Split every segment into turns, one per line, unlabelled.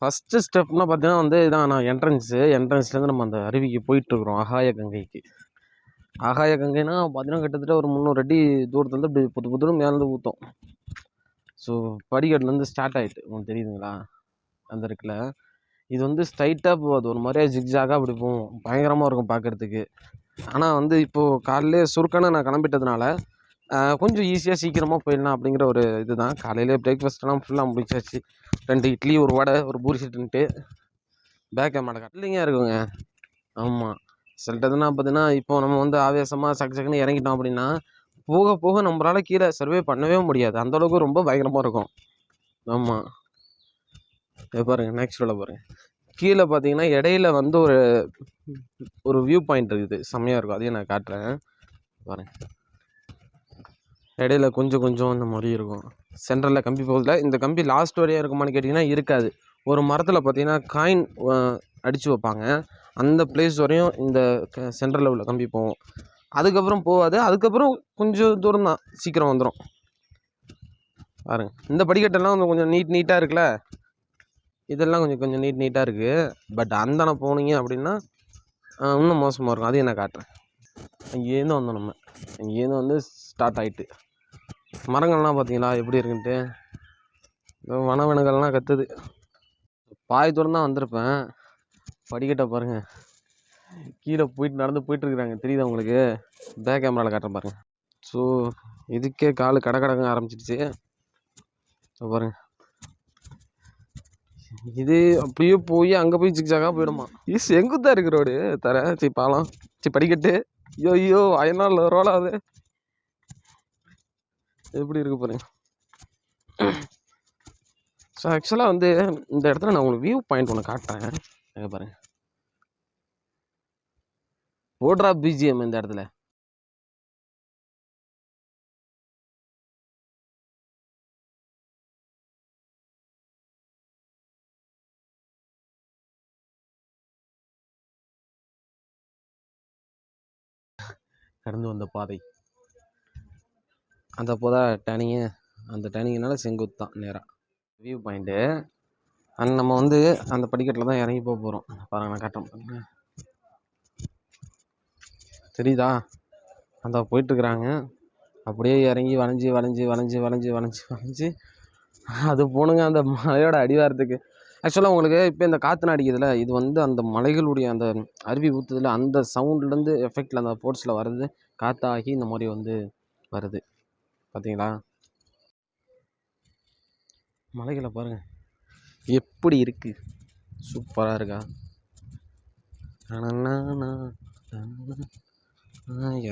First ஸ்டெப்னா பார்த்தீங்கன்னா வந்து இதான் நான் என்ட்ரன்ஸ்லேருந்து நம்ம அந்த அருவிக்கு போயிட்டுருக்குறோம் ஆகாய கங்கைக்கு. ஆகாய கங்கைனா பார்த்தீங்கன்னா கிட்டத்தட்ட ஒரு 300 அடி தூரத்துலேருந்து இப்படி புது புதுன்னு மேலேருந்து ஊற்றும். ஸோ படிக்கட்டுலேருந்து ஸ்டார்ட் ஆகிட்டு உங்களுக்கு தெரியுதுங்களா அந்த இருக்குல்ல. இது வந்து ஸ்ட்ரைட்டாக போகாது, ஒரு மாதிரியா ஜிக்ஜாகாக அப்படி போகும், பயங்கரமாக இருக்கும் பார்க்குறதுக்கு. ஆனால் வந்து இப்போது காலையிலே சுருக்கான நான் கிளம்பிட்டதுனால கொஞ்சம் ஈஸியாக சீக்கிரமாக போயிடலாம் அப்படிங்கிற ஒரு இது தான். காலையிலே பிரேக்ஃபாஸ்ட்லாம் ஃபுல்லாக முடிச்சாச்சு. 2 இட்லி, ஒரு வடை, ஒரு பூரி செட்டுன்ட்டு பேக் கேமரா இல்லைங்க இருக்குங்க. ஆமாம், சிலட்டதுன்னா பார்த்தீங்கன்னா இப்போ நம்ம வந்து ஆவேசமாக சக்குன்னு இறங்கிட்டோம் அப்படின்னா போக போக நம்மளால் கீழே சர்வே பண்ணவே முடியாது, அந்தளவுக்கு ரொம்ப பயங்கரமாக இருக்கும். ஆமாம், இதை பாருங்கள் நெக்ஸ்ட் உள்ள பாருங்கள். கீழே பார்த்தீங்கன்னா இடையில வந்து ஒரு வியூ பாயிண்ட் இருக்குது, செம்மையாக இருக்கும், அதையும் நான் காட்டுறேன் பாருங்கள். இடையில கொஞ்சம் இந்த மாதிரி இருக்கும். சென்டரில் கம்பி போகுதில்ல, இந்த கம்பி லாஸ்ட் வரையாக இருக்குமான்னு கேட்டிங்கன்னா இருக்காது. ஒரு மரத்தில் பார்த்தீங்கன்னா காயின் அடித்து வைப்பாங்க, அந்த பிளேஸ் வரையும் இந்த சென்டரில் உள்ள கம்பி போகும். அதுக்கப்புறம் போகாது, அதுக்கப்புறம் கொஞ்சம் தூரம் தான், சீக்கிரம் வந்துடும் பாருங்கள். இந்த படிக்கட்டெல்லாம் கொஞ்சம் நீட்டாக இருக்குல்ல, இதெல்லாம் கொஞ்சம் நீட்டாக இருக்குது. பட் அந்தான போனீங்க அப்படின்னா இன்னும் மோசமாக இருக்கும், அதையும் நான் காட்டுறேன். இங்கேருந்து வந்தோம் நம்ம, இங்கேருந்து வந்து ஸ்டார்ட் ஆகிட்டு மரங்கள்லாம் பார்த்தீங்களா எப்படி இருக்குன்ட்டு, வனவிலங்குகள்லாம் கத்துது. பாதி தூரம் தான் வந்திருப்பேன், படிக்கட்டை பாருங்கள், கீழே நடந்து போயிட்டுருக்குறாங்க, தெரியுதா உங்களுக்கு? பேக் கேமராவில் காட்டுறேன் பாருங்கள். ஸோ இதுக்கே கால் கடங்க ஆரம்பிச்சிடுச்சு பாருங்கள். இது அப்படியே போய் அங்கே போய் ஜிக்ஜாகாக போயிடுமா. இது செங்குத்தாக இருக்கு ரோடு, பாலம், படிக்கட்டு. ஐயோ அயனால் ரோலாகுது, எப்படி இருக்கு பாருங்க. ஸோ ஆக்சுவலாக வந்து இந்த இடத்துல நான் உங்களுக்கு வியூ பாயிண்ட் ஒன்று காட்டுறேன், பாருங்க. ஓட்ரா பிஜிஎம் இந்த இடத்துல கடந்து வந்த பாதை, அந்த போதா டேனிங்கு, அந்த டேனிங்னால செங்குத்து தான் நேராக வியூ பாயிண்ட்டு. அண்ட் நம்ம வந்து அந்த படிக்கட்டில் தான் இறங்கி போகிறோம் பாருங்க, நான் காட்டுறேன், தெரியுதா? அந்த போயிட்டுருக்குறாங்க, அப்படியே இறங்கி வளைஞ்சி அது போணுங்க அந்த மலையோட அடிவாரத்துக்கு. ஆக்சுவலாக உங்களுக்கு இப்போ இந்த காற்றுனா அடிக்கிறதுல, இது வந்து அந்த மலைகளுடைய அந்த அருவி ஊற்றுதில் அந்த சவுண்ட்லேருந்து எஃபெக்டில் அந்த ஃபோர்ஸில் வர்றது காற்றாகி இந்த மாதிரி வந்து வருது, பார்த்தீங்களா? மலைகளை பாருங்கள் எப்படி இருக்குது, சூப்பராக இருக்கா?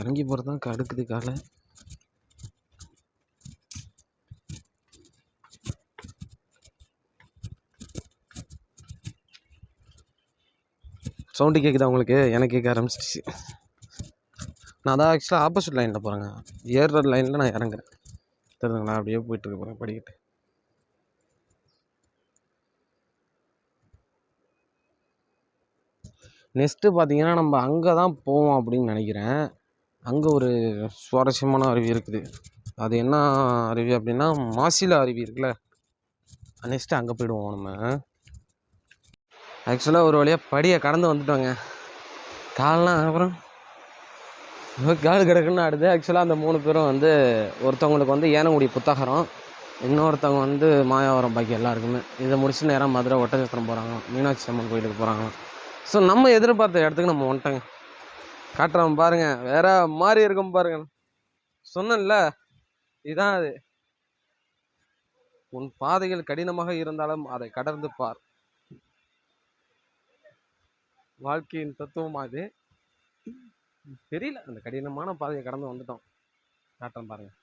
இறங்கி போகிறது தான் கடுக்குது காலை. சவுண்டு கேட்குதா உங்களுக்கு? எனக்கு கேட்க ஆரம்பிச்சிடுச்சு. நான் தான் ஆக்சுவலாக ஆப்போசிட் லைனில் போகிறேங்க, ஏறுற லைனில் நான் இறங்குறேன், தெரியுதுங்களா? அப்படியே போயிட்டுருக்கு போகிறேன் படிக்கிட்டு. நெக்ஸ்ட்டு பார்த்தீங்கன்னா நம்ம அங்கே தான் போவோம் அப்படின்னு நினைக்கிறேன். அங்கே ஒரு சுவாரஸ்யமான அருவி இருக்குது, அது என்ன அருவி அப்படின்னா மாசிலா அருவி இருக்குல்ல, நெக்ஸ்ட்டு அங்கே போயிடுவோம் நம்ம. ஆக்சுவலாக ஒரு வழியாக படியை கடந்து வந்துட்டோங்க, காலெலாம் அப்புறம் கால் கிடக்குன்னு ஆடுது. ஆக்சுவலாக அந்த 3 பேரும் வந்து ஒருத்தவங்களுக்கு வந்து ஏனங்குடி புத்தகரம், இன்னொருத்தவங்க வந்து மாயாவரம், பாக்கி எல்லாருக்குமே இதை முடிச்சு நேராக மதுரை ஒட்டச்சத்திரம் போகிறாங்க, மீனாட்சி அம்மன் கோயிலுக்கு போகிறாங்க. ஸோ நம்ம எதிர்பார்த்த இடத்துக்கு நம்ம வந்துட்டோங்க, காட்டுறோம் பாருங்கள், வேற மாதிரி இருக்கும் பாருங்கள். சொன்னேன்ல, இதுதான் அது. உன் பாதைகள் கடினமாக இருந்தாலும் அதை கடந்து பார், வாழ்க்கையின் தத்துவம் அது. தெரியல, அந்த கடினமான பாதையை கடந்து வந்துட்டோம், காட்டுறேன் பாருங்கள்.